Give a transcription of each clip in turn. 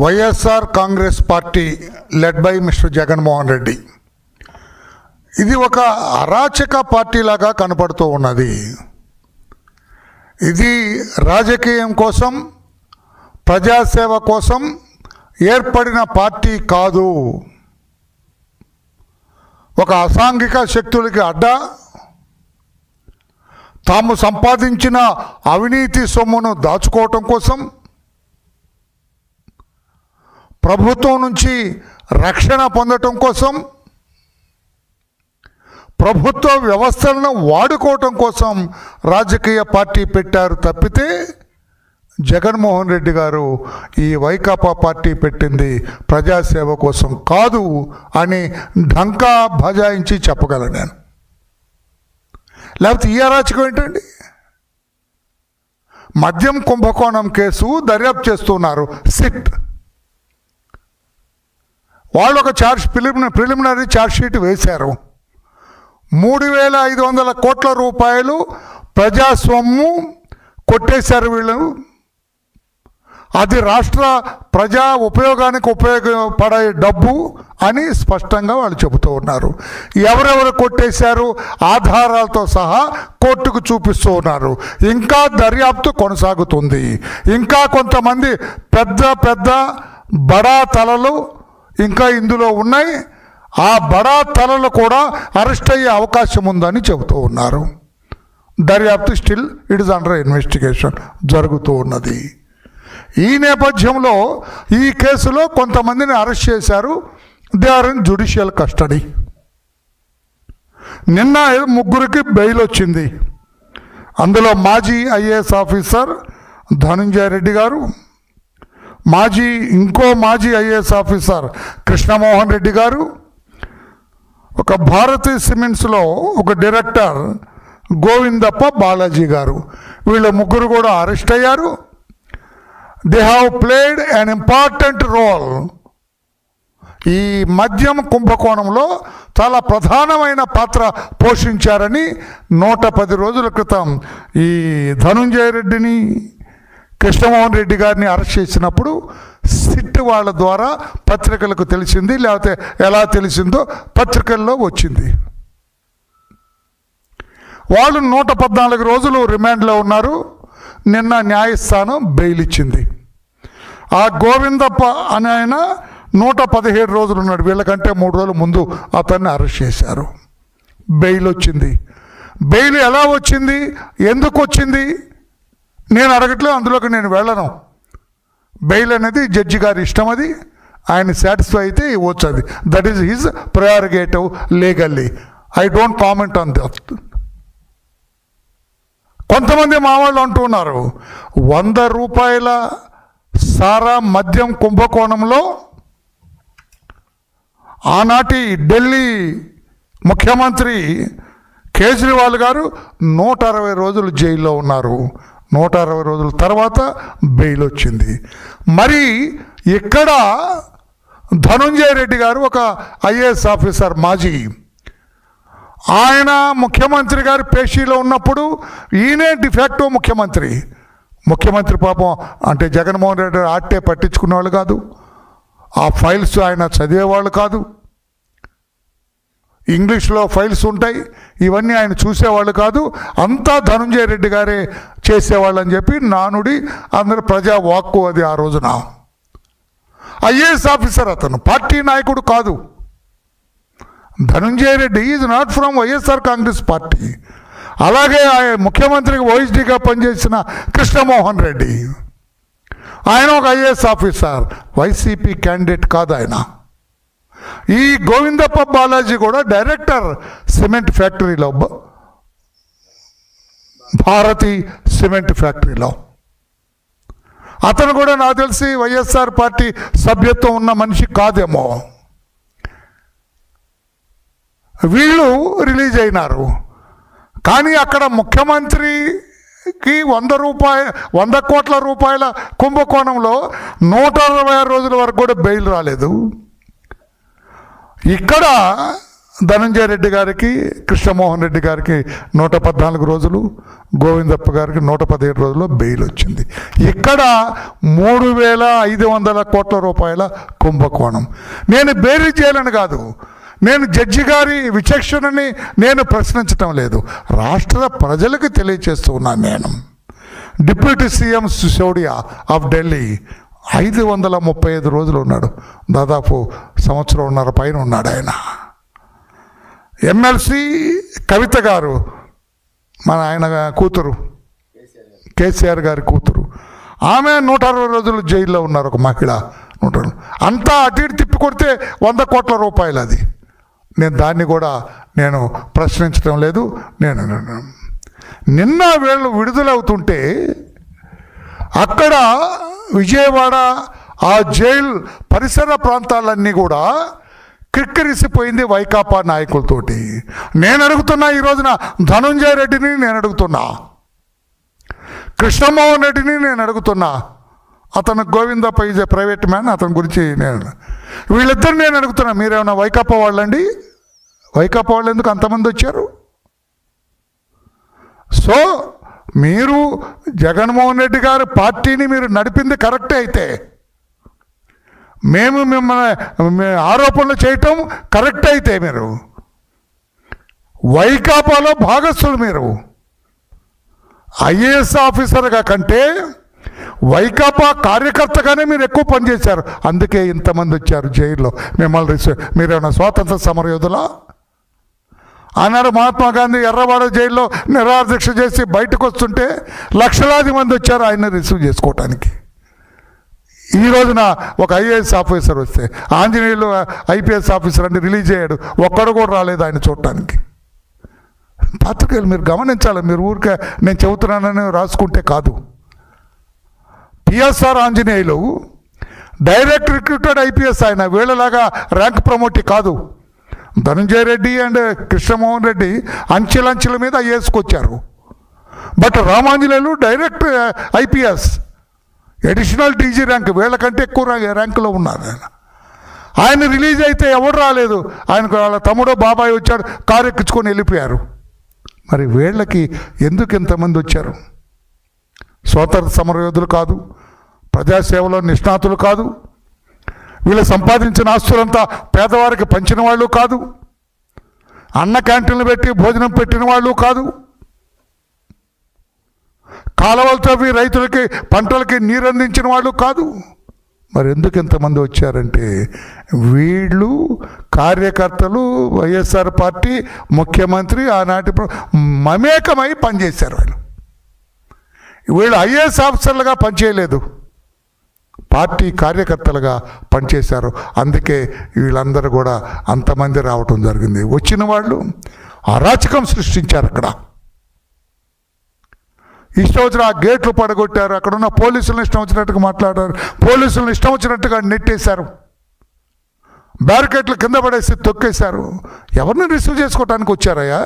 YSR Congress party led by mister Jaganmohan Reddy ఇది ఒక అరాచక పార్టీలాగా కనపడుతూ ఉన్నది. ఇది రాజకీయం కోసం, ప్రజాసేవ కోసం ఏర్పడిన పార్టీ కాదు. ఒక అసాంఘిక శక్తులకి అడ్డా తాము సంపాదించిన అవినీతి సొమ్మును దాచుకోవటం కోసం, ప్రభుత్వం నుంచి రక్షణ పొందటం కోసం, ప్రభుత్వ వ్యవస్థలను వాడుకోవటం కోసం రాజకీయ పార్టీ పెట్టారు తప్పితే జగన్మోహన్ రెడ్డి గారు ఈ వైకాపా పార్టీ పెట్టింది ప్రజాసేవ కోసం కాదు అని ఢంకా బజాయించి చెప్పగలను నేను. లేకపోతే ఈ అరాచకం ఏంటండి? మద్యం కుంభకోణం కేసు దర్యాప్తు చేస్తున్నారు సిట్ వాళ్ళు. ఒక ప్రిలిమినరీ ఛార్జ్షీట్ వేశారు. 3,500 కోట్ల రూపాయలు ప్రజాస్వామ్యం కొట్టేశారు వీళ్ళు. అది రాష్ట్ర ప్రజా ఉపయోగానికి ఉపయోగపడే డబ్బు అని స్పష్టంగా వాళ్ళు చెబుతూ ఉన్నారు. ఎవరెవరు కొట్టేశారు ఆధారాలతో సహా కోర్టుకు చూపిస్తూ ఉన్నారు. ఇంకా దర్యాప్తు కొనసాగుతుంది. ఇంకా కొంతమంది పెద్ద పెద్ద బడా తలలు ఇంకా ఇందులో ఉన్నాయి. ఆ బడా తలలు కూడా అరెస్ట్ అయ్యే అవకాశం ఉందని చెబుతూ ఉన్నారు. దర్యాప్తు still it is under investigation జరుగుతూ ఉన్నది. ఈ నేపథ్యంలో ఈ కేసులో కొంతమందిని అరెస్ట్ చేశారు. They are in judicial custody. నిన్న 3 బెయిల్ వచ్చింది. అందులో మాజీ ఐఏఎస్ ఆఫీసర్ ధనుంజయ రెడ్డి గారు, ఇంకో మాజీ ఐఏఎస్ ఆఫీసర్ కృష్ణమోహన్ రెడ్డి గారు, ఒక భారతీ సిమెంట్స్లో ఒక డైరెక్టర్ గోవిందప్ప బాలాజీ గారు, వీళ్ళ 3 కూడా అరెస్ట్ అయ్యారు. They have played an important role. ఈ మద్యం కుంభకోణంలో చాలా ప్రధానమైన పాత్ర పోషించారని 110 రోజుల క్రితం ఈ ధనుంజయ రెడ్డిని, కృష్ణమోహన్ రెడ్డి గారిని అరెస్ట్ చేసినప్పుడు సిట్ వాళ్ళ ద్వారా పత్రికలకు తెలిసింది. లేకపోతే ఎలా తెలిసిందో పత్రికల్లో వచ్చింది. వాళ్ళు 114 రోజులు రిమాండ్లో ఉన్నారు. నిన్న న్యాయస్థానం బెయిల్ ఇచ్చింది. ఆ గోవిందప్ప అని ఆయన 117 రోజులు ఉన్నాడు. వీళ్ళకంటే 3 రోజుల ముందు అతన్ని అరెస్ట్ చేశారు. బెయిల్ వచ్చింది. బెయిల్ ఎలా వచ్చింది, ఎందుకు వచ్చింది నేను అడగట్లేదు, అందులోకి నేను వెళ్ళను. బెయిల్ అనేది జడ్జి గారి ఇష్టం. అది ఆయన సాటిస్ఫై అయితే ఇవ్వచ్చు. అది that is his prerogative legally. I don't comment on that. కొంతమంది మా వాళ్ళు అంటున్నారు 100 రూపాయల సారా మద్యం కుంభకోణంలో ఆనాటి ఢిల్లీ ముఖ్యమంత్రి కేజ్రీవాల్ గారు 160 రోజులు జైల్లో ఉన్నారు. 160 రోజుల తర్వాత బెయిల్ వచ్చింది. మరి ఇక్కడ ధనుంజయ రెడ్డి గారు ఒక ఐఏఎస్ ఆఫీసర్ మాజీ, ఆయన ముఖ్యమంత్రి గారి పేషీలో ఉన్నప్పుడు ఈయనే డిఫాక్టో ముఖ్యమంత్రి పాపం అంటే జగన్మోహన్ రెడ్డి ఆట్టే పట్టించుకునేవాళ్ళు కాదు. ఆ ఫైల్స్ ఆయన చదివేవాళ్ళు కాదు. ఇంగ్లీష్లో ఫైల్స్ ఉంటాయి, ఇవన్నీ ఆయన చూసేవాళ్ళు కాదు. అంతా ధనుంజయ రెడ్డి గారే చేసేవాళ్ళు అని చెప్పి నానుడి అందరు ప్రజా వాక్కు అది. ఆ రోజున ఐఏఎస్ ఆఫీసర్, అతను పార్టీ నాయకుడు కాదు. Dhanunjaya Reddy is not from YSR Congress party. అలాగే ముఖ్యమంత్రికి ఓఎస్డీగా పనిచేసిన కృష్ణమోహన్ రెడ్డి, ఆయన ఒక ఐఏఎస్ ఆఫీసర్, వైసీపీ క్యాండిడేట్ కాదు ఆయన. ఈ గోవిందప్ప బాలాజీ కూడా డైరెక్టర్ సిమెంట్ ఫ్యాక్టరీలో, భారతీ సిమెంట్ ఫ్యాక్టరీలో. అతను కూడా నాకు తెలిసి వైఎస్ఆర్ పార్టీ సభ్యత్వం ఉన్న మనిషి కాదేమో. వీళ్ళు రిలీజ్ అయినారు. కానీ అక్కడ ముఖ్యమంత్రికి 100 కోట్ల రూపాయల కుంభకోణంలో 166 రోజుల వరకు కూడా బెయిల్ రాలేదు. ఇక్కడ ధనంజయ రెడ్డి గారికి, కృష్ణమోహన్ రెడ్డి గారికి 114 రోజులు, గోవిందప్ప గారికి 117 రోజుల్లో బెయిల్ వచ్చింది. ఇక్కడ 3,500 కోట్ల రూపాయల కుంభకోణం. నేను బెయిల్ చేయాలని కాదు, నేను జడ్జి గారి విచక్షణని నేను ప్రశ్నించటం లేదు, రాష్ట్ర ప్రజలకు తెలియచేస్తూ ఉన్నాను. నేను deputy CM Sisodia of Delhi 535 రోజులు ఉన్నాడు, దాదాపు 1.5 పైన ఉన్నాడు ఆయన. ఎమ్మెల్సీ కవిత గారు, మన ఆయన కూతురు, కేసీఆర్ గారి కూతురు, ఆమె 160 రోజులు జైల్లో ఉన్నారు, ఒక మహిళ. 160 అంతా అటు ఇటు తిప్పి కొడితే 100 కోట్ల రూపాయలు. అది నేను దాన్ని కూడా నేను ప్రశ్నించడం లేదు. నేను నిన్న వీళ్ళు విడుదలవుతుంటే అక్కడ విజయవాడ ఆ జైలు పరిసర ప్రాంతాలన్నీ కూడా క్రిక్కిరిసిపోయింది వైకాపా నాయకులతోటి. నేను అడుగుతున్నా, ఈ రోజున ధనంజయ రెడ్డిని నేను అడుగుతున్నా, కృష్ణమోహన్ రెడ్డిని నేను అడుగుతున్నా, అతను Govindappa is a private man, అతని గురించి వీళ్ళిద్దరు నేను అడుగుతున్నా, మీరేమన్నా వైకాపా వాళ్ళండి? వైకాపా వాళ్ళు ఎందుకు అంతమంది వచ్చారు? సో మీరు జగన్మోహన్ రెడ్డి గారి పార్టీని మీరు నడిపింది కరెక్టే అయితే, మేము మిమ్మల్ని ఆరోపణలు చేయటం కరెక్ట్ అయితే, మీరు వైకాపాలో భాగస్థులు. మీరు ఐఏఎస్ ఆఫీసర్గా కంటే వైకాపా కార్యకర్తగానే మీరు ఎక్కువ పనిచేశారు, అందుకే ఇంతమంది వచ్చారు జైల్లో మిమ్మల్ని. మీరేమన్నా స్వాతంత్ర సమరయోధులా? ఆనాడు మహాత్మా గాంధీ ఎర్రవాడ జైల్లో నిరాదీక్ష చేసి బయటకు వస్తుంటే లక్షలాది మంది వచ్చారు ఆయన రిసీవ్ చేసుకోవటానికి. ఈ రోజున ఒక ఐఏఎస్ ఆఫీసర్ వస్తే, ఆంజనేయులు ఐపీఎస్ ఆఫీసర్ అంటే రిలీజ్ అయ్యాడు, ఒక్కడు కూడా రాలేదు ఆయన చూడటానికి. పాత్రికేయులు మీరు గమనించాలి, మీరు ఊరికే నేను చెబుతున్నానని రాసుకుంటే కాదు. PSR Anjaneyulu direct recruited IPS, ఆయన వీళ్ళలాగా ర్యాంక్ ప్రమోట్ కాదు. ధనంజయ రెడ్డి అండ్ కృష్ణమోహన్ రెడ్డి అంచెలంచెల మీద ఐఏఎస్కి వచ్చారు. But Ramanjaneyulu direct IPS, additional DG rank, వీళ్ళకంటే ఎక్కువ ర్యాంకులో ఉన్నారు. ఆయన రిలీజ్ అయితే ఎవరు రాలేదు, ఆయనకు వాళ్ళ తమ్ముడో బాబాయ్ వచ్చాడు, కారు ఎక్కించుకొని వెళ్ళిపోయారు. మరి వీళ్ళకి ఎందుకు ఇంతమంది వచ్చారు? స్వాతంత్ర సమరయోధులు కాదు, ప్రజాసేవలో నిష్ణాతులు కాదు, వీళ్ళు సంపాదించిన ఆస్తులంతా పేదవారికి పంచిన వాళ్ళు కాదు, అన్న క్యాంటీన్లు పెట్టి భోజనం పెట్టిన వాళ్ళు కాదు, కాలువలతో రైతులకి పంటలకి నీరు అందించిన వాళ్ళు కాదు. మరి ఎందుకు ఇంతమంది వచ్చారంటే వీళ్ళు కార్యకర్తలు, వైఎస్ఆర్ పార్టీ ముఖ్యమంత్రి ఆనాటి మమేకమై పనిచేశారు. వీళ్ళు ఐఏఎస్ ఆఫీసర్లుగా పనిచేయలేదు, పార్టీ కార్యకర్తలుగా పనిచేశారు. అందుకే వీళ్ళందరూ కూడా అంతమంది రావటం జరిగింది. వచ్చిన వాళ్ళు అరాచకం సృష్టించారు. అక్కడ ఇష్టం వచ్చిన ఆ గేట్లు పడగొట్టారు, అక్కడ ఉన్న పోలీసులను ఇష్టం వచ్చినట్టుగా మాట్లాడారు, పోలీసులను ఇష్టం వచ్చినట్టుగా నెట్టేశారు, బ్యారికేట్లు కింద పడేసి తొక్కేశారు. ఎవరిని రిసీవ్ చేసుకోవటానికి వచ్చారయ్యా?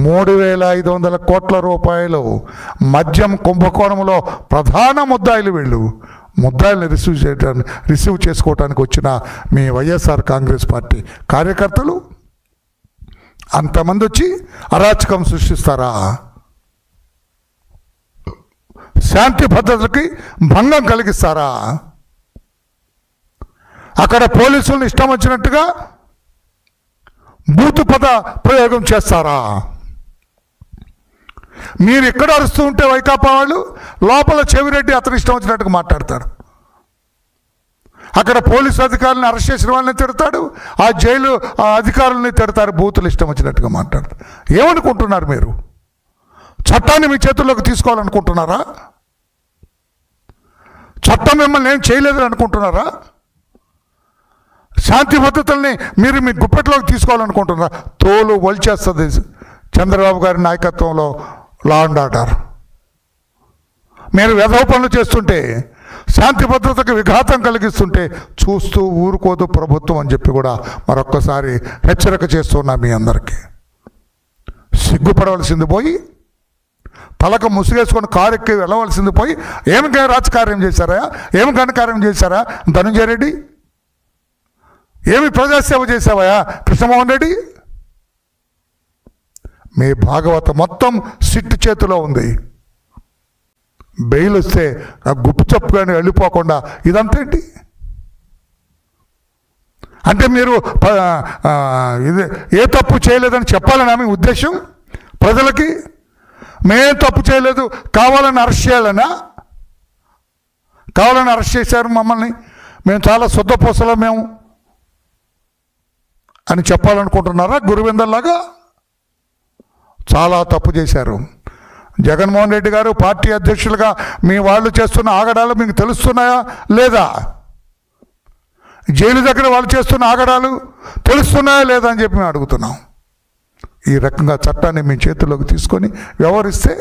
3,500 కోట్ల రూపాయలు మద్యం కుంభకోణంలో ప్రధాన ముద్దాయిలు వీళ్ళు. ముద్దాయిల్ని రిసీవ్ చేసుకోవటానికి వచ్చిన మీ వైఎస్ఆర్ కాంగ్రెస్ పార్టీ కార్యకర్తలు అంతమంది వచ్చి అరాచకం సృష్టిస్తారా? శాంతి భద్రతలకి భంగం కలిగిస్తారా? అక్కడ పోలీసులను ఇష్టం వచ్చినట్టుగా బూతు పద ప్రయోగం చేస్తారా? మీరు ఎక్కడ అరుస్తూ ఉంటే వైకాపా వాళ్ళు లోపల చెవిరెడ్డి అతను ఇష్టం వచ్చినట్టుగా మాట్లాడతాడు. అక్కడ పోలీసు అధికారులను అరెస్ట్ చేసిన వాళ్ళని తిడతాడు, ఆ జైలు అధికారులని తిడతారు, బూతులు ఇష్టం వచ్చినట్టుగా మాట్లాడతారు. ఏమనుకుంటున్నారు మీరు? చట్టాన్ని మీ చేతుల్లోకి తీసుకోవాలనుకుంటున్నారా? చట్టం మిమ్మల్ని ఏం చేయలేదని అనుకుంటున్నారా? శాంతి భద్రతల్ని మీరు మీ గుప్పెట్లోకి తీసుకోవాలనుకుంటున్నారా? తోలు వల్చేస్తుంది చంద్రబాబు గారి నాయకత్వంలో లా అండ్ ఆర్డర్. మీరు వెధవ పనులు చేస్తుంటే, శాంతి భద్రతకు విఘాతం కలిగిస్తుంటే చూస్తూ ఊరుకోదు ప్రభుత్వం అని చెప్పి కూడా మరొక్కసారి హెచ్చరిక చేస్తున్నా మీ అందరికీ. సిగ్గుపడవలసింది పోయి, పలక ముసుగేసుకొని కారు ఎక్కి వెళ్ళవలసింది పోయి, ఏమి రాజకార్యం చేశారా? ఏమి ఘనకార్యం చేశారా ధనంజయ రెడ్డి? ఏమి ప్రజాసేవ చేసావయా కృష్ణమోహన్ రెడ్డి? మీ భాగవతం మొత్తం సిట్ చేతిలో ఉంది. బెయిల్ వస్తే ఆ గుప్పు చప్పుగానే వెళ్ళిపోకుండా ఇదంతా ఏంటి? అంటే మీరు ఇది ఏ తప్పు చేయలేదని చెప్పాలని మీ ఉద్దేశం ప్రజలకి? మేం తప్పు చేయలేదు, కావాలని అరెస్ట్ చేయాలనా? కావాలని అరెస్ట్ చేశారు మమ్మల్ని, మేము చాలా శుద్ధపూసలో మేము అని చెప్పాలనుకుంటున్నారా? గురువిందర్లాగా చాలా తప్పు చేశారు. జగన్మోహన్ రెడ్డి గారు పార్టీ అధ్యక్షులుగా మీ వాళ్ళు చేస్తున్న ఆగడాలు మీకు తెలుస్తున్నాయా లేదా? జైలు దగ్గర వాళ్ళు చేస్తున్న ఆగడాలు తెలుస్తున్నాయా లేదా అని చెప్పి మేము అడుగుతున్నాం. ఈ రకంగా చట్టాన్ని మీ చేతుల్లోకి తీసుకొని వ్యవహరిస్తే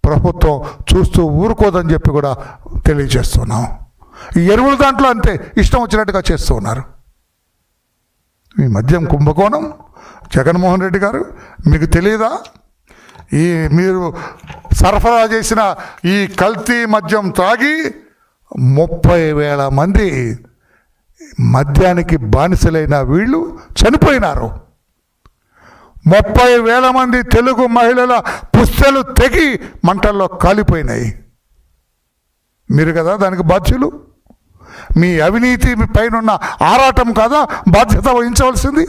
ప్రభుత్వం చూస్తూ ఊరుకోదని చెప్పి కూడా తెలియజేస్తున్నాం. ఈ ఎరువుల దాంట్లో అంతే ఇష్టం వచ్చినట్టుగా చేస్తూ ఉన్నారు. ఈ మద్యం కుంభకోణం జగన్మోహన్ రెడ్డి గారు మీకు తెలియదా? ఈ మీరు సరఫరా చేసిన ఈ కల్తీ మద్యం తాగి 30,000 మంది మద్యానికి బానిసలైన వీళ్ళు చనిపోయినారు. 30,000 మంది తెలుగు మహిళల పుస్తెలు తెగి మంటల్లో కాలిపోయినాయి. మీరు కదా దానికి బాధ్యులు. మీ అవినీతి పైన ఆరాటం కాదా బాధ్యత వహించవలసింది?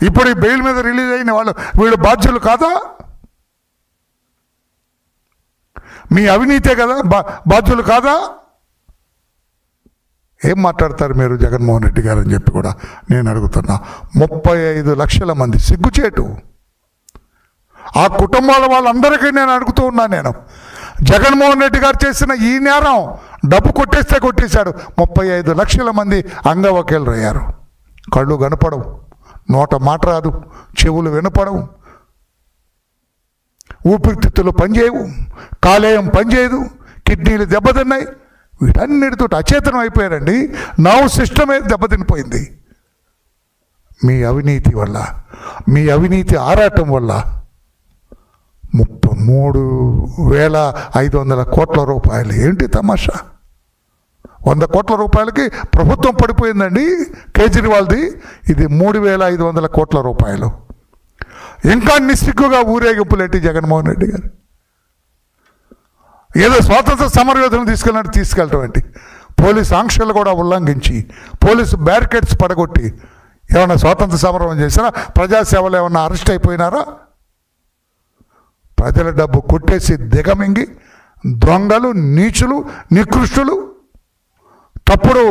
ఇప్పుడు ఈ బెయిల్ మీద రిలీజ్ అయిన వీళ్ళు బాధ్యులు కాదా? మీ అవినీతే కదా బాధ్యులు కాదా? ఏం మాట్లాడతారు మీరు జగన్మోహన్ రెడ్డి గారు అని చెప్పి కూడా నేను అడుగుతున్నా. 35 లక్షల మంది సిగ్గుచేటు. ఆ కుటుంబాల వాళ్ళందరికీ నేను అడుగుతూ ఉన్నా. నేను జగన్మోహన్ రెడ్డి గారు చేసిన ఈ నేరం డబ్బు కొట్టేస్తే కొట్టేశాడు. 35 లక్షల మంది అంగవైకల్యులు అయ్యారు. కళ్ళు కనపడవు, నోట మాట రాదు, చెవులు వినపడవు, ఊపిరితిత్తులు పనిచేయవు, కాలేయం పనిచేయదు, కిడ్నీలు దెబ్బతిన్నాయి. వీటన్నిటితో అచేతనం అయిపోయారండి. నర్వ్ సిస్టమే దెబ్బతినిపోయింది మీ అవినీతి వల్ల, మీ అవినీతి ఆరాటం వల్ల. 33,500 కోట్ల రూపాయలు ఏంటి తమాషా? 100 కోట్ల రూపాయలకి ప్రభుత్వం పడిపోయిందండి కేజ్రీవాల్ది. ఇది 3,500 కోట్ల రూపాయలు. ఇంకా నిస్సిగ్గుగా ఊరేగింపులేంటి జగన్మోహన్ రెడ్డి గారు? ఏదో స్వాతంత్ర సమరయోధులను తీసుకెళ్ళటం ఏంటి? పోలీసు ఆంక్షలు కూడా ఉల్లంఘించి, పోలీసు బ్యారికేడ్స్ పడగొట్టి ఏమన్నా స్వాతంత్ర సమరం చేసినా? ప్రజాసేవలు ఏమన్నా అరెస్ట్ అయిపోయినారా? ప్రజల డబ్బు కొట్టేసి దిగమింగి దొంగలు, నీచులు, నికృష్టులు, తప్పుడు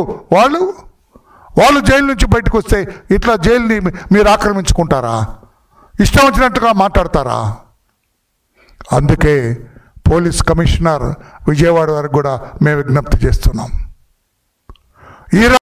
వాళ్ళు జైలు నుంచి బయటకు వస్తే ఇట్లా జైలుని మీరు ఆక్రమించుకుంటారా? ఇష్టం వచ్చినట్టుగా మాట్లాడతారా? అందుకే పోలీస్ కమిషనర్ విజయవాడ వరకు కూడా మేము విజ్ఞప్తి చేస్తున్నాం.